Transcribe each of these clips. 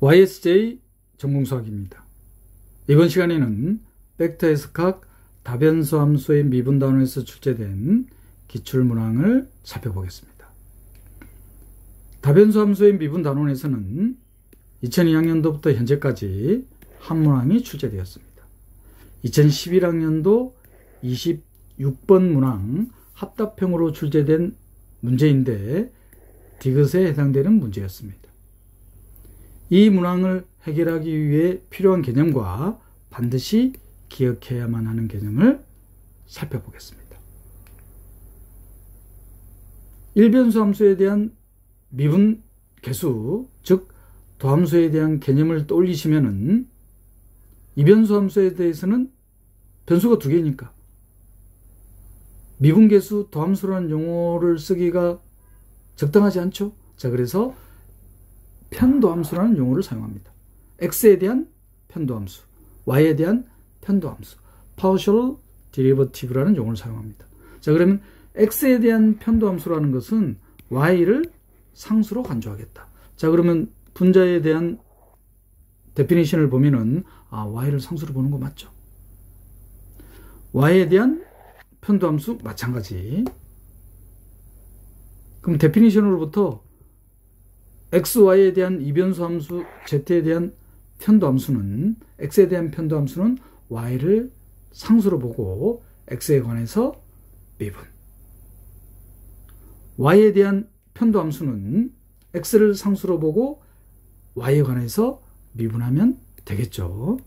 YSJ 전공수학입니다. 이번 시간에는 벡터에서각 다변수 함수의 미분단원에서 출제된 기출문항을 살펴보겠습니다. 다변수 함수의 미분단원에서는 2002학년도부터 현재까지 한 문항이 출제되었습니다. 2011학년도 26번 문항 합답형으로 출제된 문제인데 디귿에 해당되는 문제였습니다. 이 문항을 해결하기 위해 필요한 개념과 반드시 기억해야만 하는 개념을 살펴보겠습니다. 일변수 함수에 대한 미분 계수, 즉 도함수에 대한 개념을 떠올리시면은 이변수 함수에 대해서는 변수가 두 개니까 미분계수 도함수라는 용어를 쓰기가 적당하지 않죠? 자, 그래서 편도함수라는 용어를 사용합니다. x에 대한 편도함수, y에 대한 편도함수, partial derivative라는 용어를 사용합니다. 자, 그러면 x에 대한 편도함수라는 것은 y를 상수로 간주하겠다. 자, 그러면 분자에 대한 데피니션을 보면은 y를 상수로 보는 거 맞죠? y에 대한 편도함수 마찬가지. 그럼 데피니션으로부터 x, y에 대한 이변수 함수 z에 대한 편도함수는 x에 대한 편도함수는 y를 상수로 보고 x에 관해서 미분, y에 대한 편도함수는 x를 상수로 보고 y에 관해서 미분하면 되겠죠.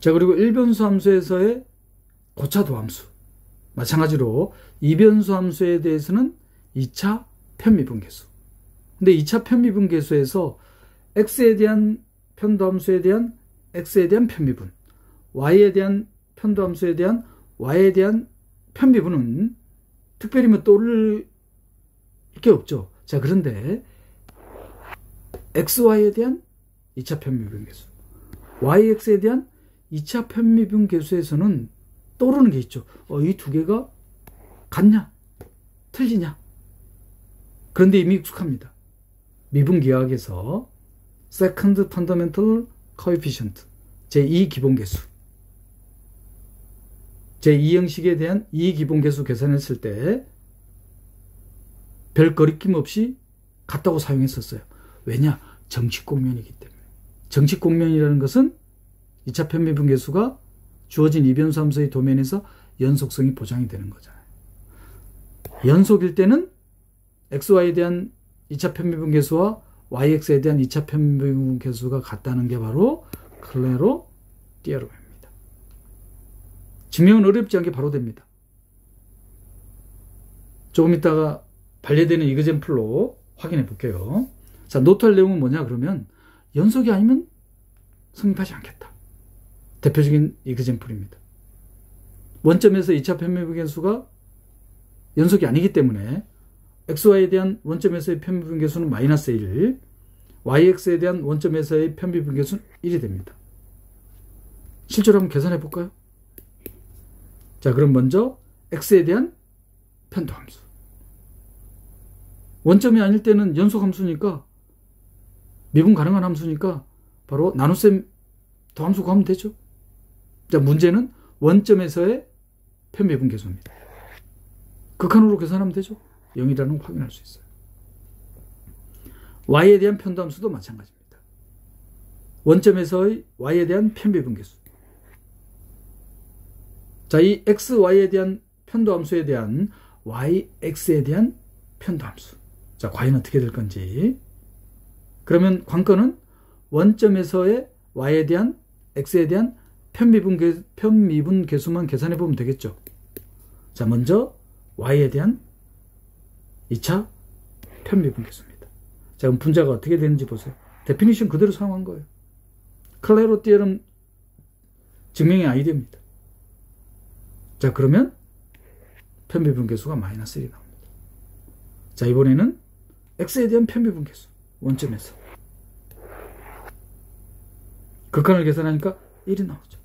자, 그리고 일변수 함수에서의 고차도함수 마찬가지로 이변수 함수에 대해서는 2차 편미분계수. 근데 2차 편미분계수에서 x에 대한 편도함수에 대한 x에 대한 편미분, y에 대한 편도함수에 대한 y에 대한 편미분은 특별히 뭐 떠오를 게 없죠. 자, 그런데 xy에 대한 2차 편미분계수, yx에 대한 2차 편미분계수에서는 떠오르는 게 있죠. 이 두 개가 같냐? 틀리냐? 그런데 이미 익숙합니다. 미분기하학에서 Second Fundamental Coefficient, 제2기본계수, 제2형식에 대한 2기본계수 계산했을 때 별 거리낌 없이 같다고 사용했었어요. 왜냐? 정식공면이기 때문에. 정식공면이라는 것은 2차 편미분계수가 주어진 이변수 함수의 도면에서 연속성이 보장이 되는 거잖아요. 연속일 때는 xy에 대한 2차 편미분계수와 yx에 대한 2차 편미분계수가 같다는 게 바로 클레로 띠에롬입니다. 증명은 어렵지 않게 바로 됩니다. 조금 이따가 반려되는 이그젠플로 확인해 볼게요. 자, 노트할 내용은 뭐냐 그러면 연속이 아니면 성립하지 않겠다. 대표적인 이그젠플입니다. 원점에서 2차 편미분계수가 연속이 아니기 때문에 xy에 대한 원점에서의 편미분계수는 마이너스 1, yx에 대한 원점에서의 편미분계수는 1이 됩니다. 실제로 한번 계산해 볼까요? 자, 그럼 먼저 x에 대한 편도함수. 원점이 아닐 때는 연속함수니까, 미분 가능한 함수니까 바로 나눗셈 도함수 구하면 되죠. 자, 문제는 원점에서의 편미분계수입니다. 극한으로 계산하면 되죠. 0이라는 걸 확인할 수 있어요. y에 대한 편도함수도 마찬가지입니다. 원점에서의 y에 대한 편미분계수. 자, 이 xy에 대한 편도함수에 대한 yx에 대한 편도함수. 자, 과연 어떻게 될 건지. 그러면 관건은 원점에서의 y에 대한 x에 대한 편미분계수만 계산해 보면 되겠죠. 자, 먼저 y에 대한 2차 편미분계수입니다. 자, 그럼 분자가 어떻게 되는지 보세요. 데피니션 그대로 사용한 거예요. 클레로 띠에롬 증명의 아이디어입니다. 자, 그러면 편미분계수가 마이너스 1이 나옵니다. 자, 이번에는 x에 대한 편미분계수 원점에서 극한을 계산하니까 1이 나오죠.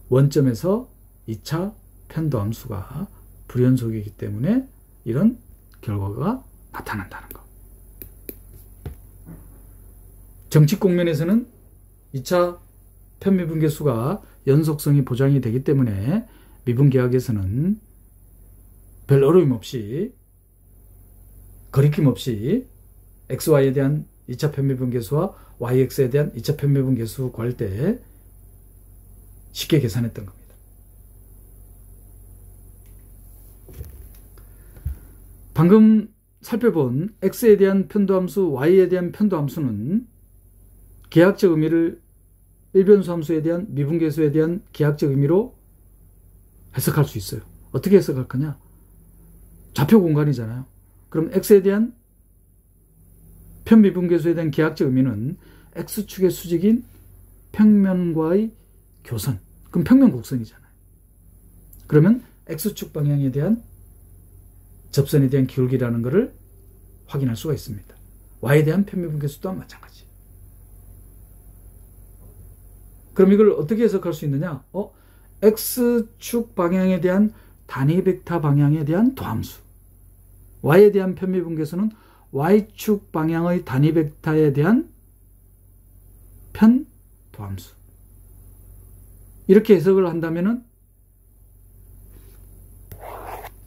원점에서 2차 편도함수가 불연속이기 때문에 이런 결과가 나타난다는 거. 정칙 공면에서는 2차 편미분계수가 연속성이 보장이 되기 때문에 미분계학에서는 별 어려움 없이 거리낌 없이 XY에 대한 2차 편미분계수와 YX에 대한 2차 편미분계수 구할 때 쉽게 계산했던 겁니다. 방금 살펴본 X에 대한 편도함수, Y에 대한 편도함수는 계약적 의미를 일변수 함수에 대한 미분계수에 대한 계약적 의미로 해석할 수 있어요. 어떻게 해석할 거냐? 좌표 공간이잖아요. 그럼 X에 대한 편미분계수에 대한 계약적 의미는 X축의 수직인 평면과의 교선. 그럼 평면 곡선이잖아요. 그러면 X축 방향에 대한 접선에 대한 기울기라는 것을 확인할 수가 있습니다. Y에 대한 편미분계수 또한 마찬가지. 그럼 이걸 어떻게 해석할 수 있느냐? X축 방향에 대한 단위 벡터 방향에 대한 도함수. Y에 대한 편미분계수는 Y축 방향의 단위 벡터에 대한 편도함수. 이렇게 해석을 한다면은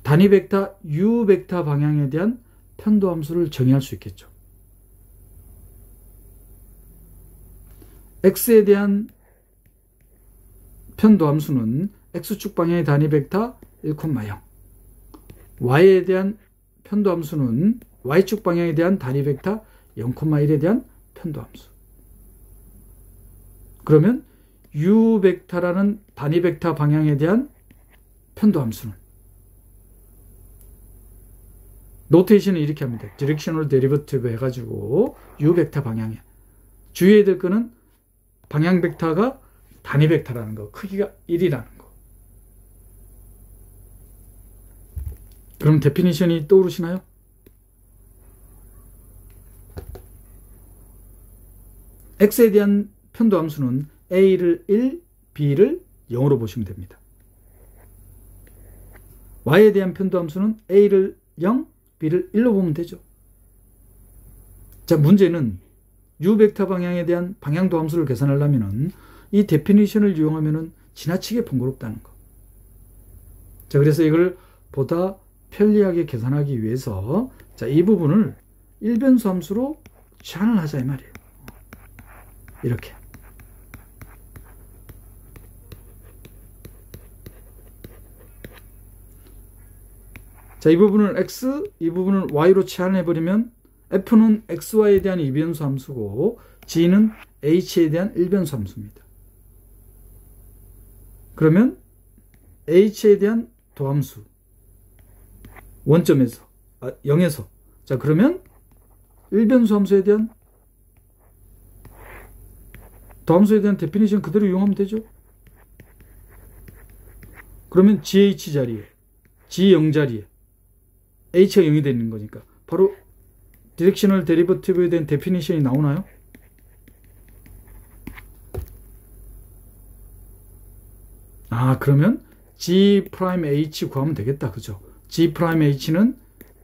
단위 벡터 U 벡터 방향에 대한 편도함수를 정의할 수 있겠죠. X에 대한 편도함수는 X축 방향의 단위 벡터 1,0. Y에 대한 편도함수는 Y축 방향에 대한 단위 벡터 0,1에 대한 편도함수. 그러면 U 벡터라는 단위 벡터 방향에 대한 편도함수는 노테이션을 이렇게 합니다. 디렉셔널 데리버티브 해가지고 U 벡터 방향에 주의해야 될 거는 방향 벡터가 단위 벡터라는 거, 크기가 1이라는 거. 그럼 데피니션이 떠오르시나요? X에 대한 편도함수는 A를 1, B를 0으로 보시면 됩니다. Y에 대한 편도함수는 A를 0, B를 1로 보면 되죠. 자, 문제는 U 벡터 방향에 대한 방향도 함수를 계산하려면은 이 데피니션을 이용하면은 지나치게 번거롭다는 거. 자, 그래서 이걸 보다 편리하게 계산하기 위해서 자, 이 부분을 일변수 함수로 제한을 하자 이 말이에요. 이렇게. 자, 이 부분을 X, 이 부분을 Y로 치환해버리면 F는 XY에 대한 이변수 함수고 G는 H에 대한 일변수 함수입니다. 그러면 H에 대한 도함수 원점에서 0에서 자, 그러면 일변수 함수에 대한 도함수에 대한 데피니션 그대로 이용하면 되죠. 그러면 GH 자리에 G0 자리에 H가 0이 되는 거니까 바로 디렉셔널 데리버티브에 대한 데피니션이 나오나요? 그러면 G'H 구하면 되겠다. 그죠? G'H는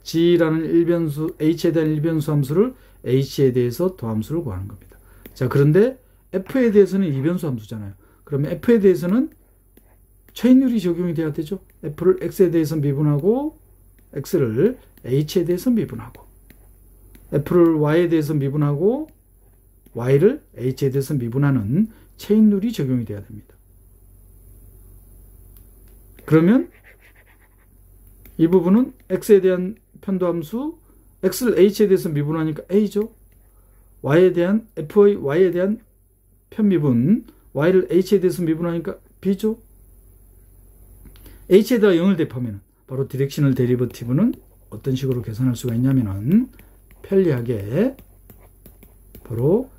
G라는 일변수, H에 대한 일변수 함수를 H에 대해서 도함수를 구하는 겁니다. 자, 그런데 F에 대해서는 이변수 함수잖아요. 그러면 F에 대해서는 체인율이 적용이 돼야 되죠. F를 X에 대해서 미분하고 X를 H에 대해서 미분하고 F를 Y에 대해서 미분하고 Y를 H에 대해서 미분하는 체인룰이 적용이 돼야 됩니다. 그러면 이 부분은 X에 대한 편도함수 X를 H에 대해서 미분하니까 A죠. Y에 대한 F의 Y에 대한 편미분 Y를 H에 대해서 미분하니까 B죠. H에다가 0을 대입하면 바로 디렉셔널 데리버티브는 어떤 식으로 계산할 수가 있냐면은 편리하게 바로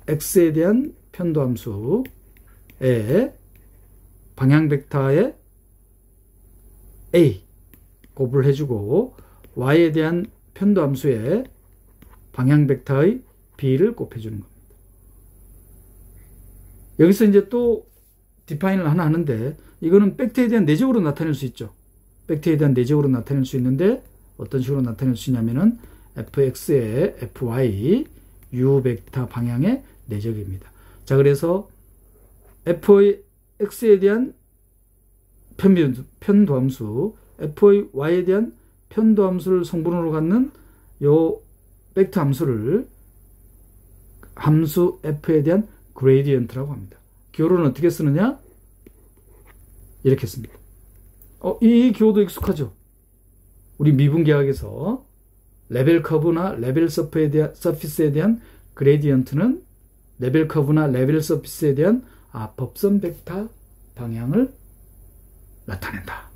X에 대한 편도함수의 방향 벡터의 A 곱을 해주고 Y에 대한 편도함수의 방향 벡터의 B를 곱해주는 겁니다. 여기서 이제 또 디파인을 하나 하는데 이거는 벡터에 대한 내적으로 나타낼 수 있죠. 벡터에 대한 내적으로 나타낼 수 있는데 어떤 식으로 나타낼 수 있냐면은 fx에 fy u 벡터 방향의 내적입니다. 자, 그래서 f의 x에 대한 편도함수, f의 y에 대한 편도함수를 성분으로 갖는 요 벡터 함수를 함수 f에 대한 그레디언트라고 합니다. 기호로는 어떻게 쓰느냐? 이렇게 씁니다. 이 기호도 익숙하죠? 우리 미분계학에서 레벨 커브나 레벨 서피스에 대한 그레디언트는 레벨 커브나 레벨 서피스에 대한 법선 벡터 방향을 나타낸다.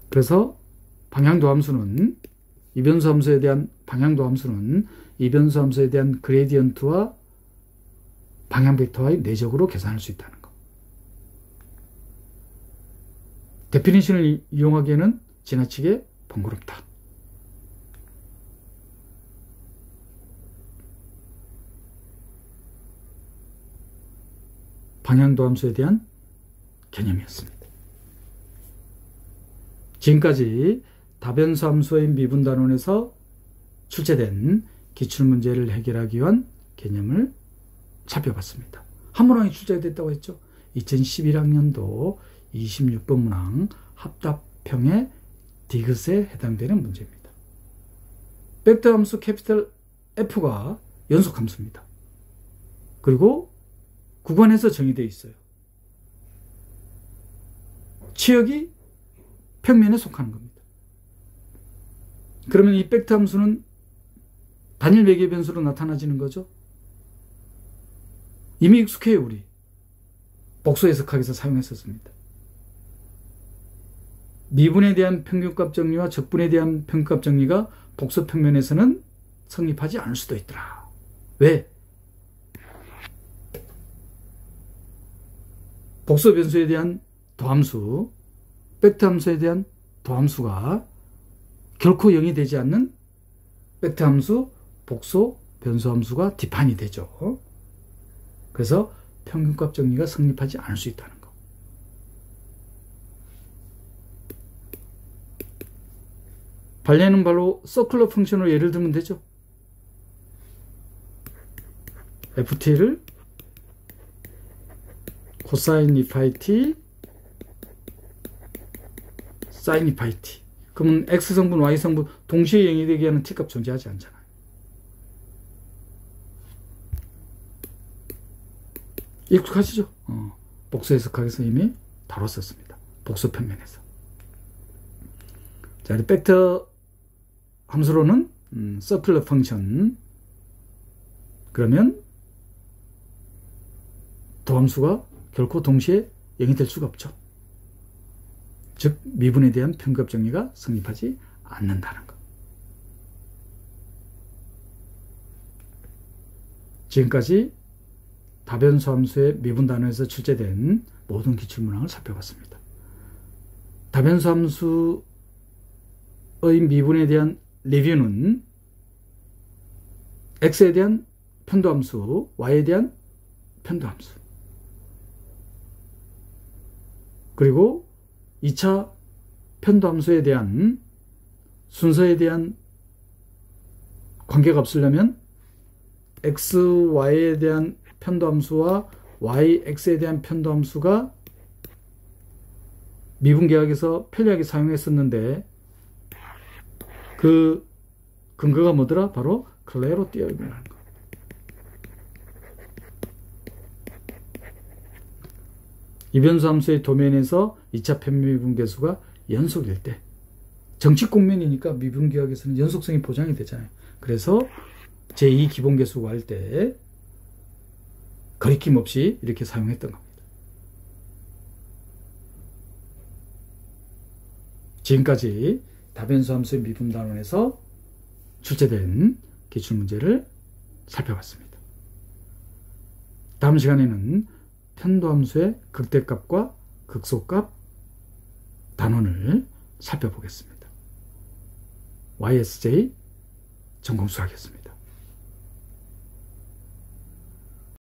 그래서 방향도 함수는 이변수 함수에 대한 방향도 함수는 이변수 함수에 대한 그레디언트와 방향 벡터와의 내적으로 계산할 수 있다는 것. 데피니션을 이용하기에는 지나치게 번거롭다. 방향도 함수에 대한 개념이었습니다. 지금까지 다변수 함수의 미분단원에서 출제된 기출문제를 해결하기 위한 개념을 살펴봤습니다. 한 문항이 출제됐다고 했죠. 2011학년도 26번 문항 합답형의 디귿에 해당되는 문제입니다. 벡터 함수 캐피탈 F가 연속 함수입니다. 그리고 구간에서 정의되어 있어요. 치역이 평면에 속하는 겁니다. 그러면 이 벡터 함수는 단일 매개 변수로 나타나지는 거죠. 이미 익숙해요. 우리 복수 해석학에서 사용했었습니다. 미분에 대한 평균값 정리와 적분에 대한 평균값 정리가 복수 평면에서는 성립하지 않을 수도 있더라. 왜? 복수 변수에 대한 도함수, 벡터 함수에 대한 도함수가 결코 0이 되지 않는 벡터 함수, 복수 변수 함수가 디파인이 되죠. 그래서 평균값 정리가 성립하지 않을 수 있다는 거. 관례는 바로 서큘러 펑션으로 예를 들면 되죠. ft를 코사인 2파이 사인 2파이 그러면 x성분, y성분 동시에 0이 되게 하는 t값 존재하지 않잖아요. 익숙하시죠? 복수 해석학에서 이미 다뤘었습니다. 복수 평면에서. 자, 벡터 함수로는 서큘러 펑션. 그러면 도함수가 결코 동시에 0이 될 수가 없죠. 즉 미분에 대한 평균값 정리가 성립하지 않는다는 것. 지금까지 다변수 함수의 미분 단원에서 출제된 모든 기출문항을 살펴봤습니다. 다변수 함수의 미분에 대한 리뷰는 x에 대한 편도함수, y에 대한 편도함수, 그리고 2차 편도함수에 대한 순서에 대한 관계가 없으려면 x, y에 대한 편도함수와 y, x에 대한 편도함수가 미분계학에서 편리하게 사용했었는데 그 근거가 뭐더라? 바로 클레로 띄어있는 거. 이변수 함수의 도면에서 2차 편미분계수가 연속일 때 정식 공면이니까 미분계학에서는 연속성이 보장이 되잖아요. 그래서 제2 기본계수 구할 때 거리낌 없이 이렇게 사용했던 겁니다. 지금까지 다변수 함수의 미분단원에서 출제된 기출문제를 살펴봤습니다. 다음 시간에는 편도함수의 극대값과 극소값 단원을 살펴보겠습니다. YSJ 전공수학이었습니다.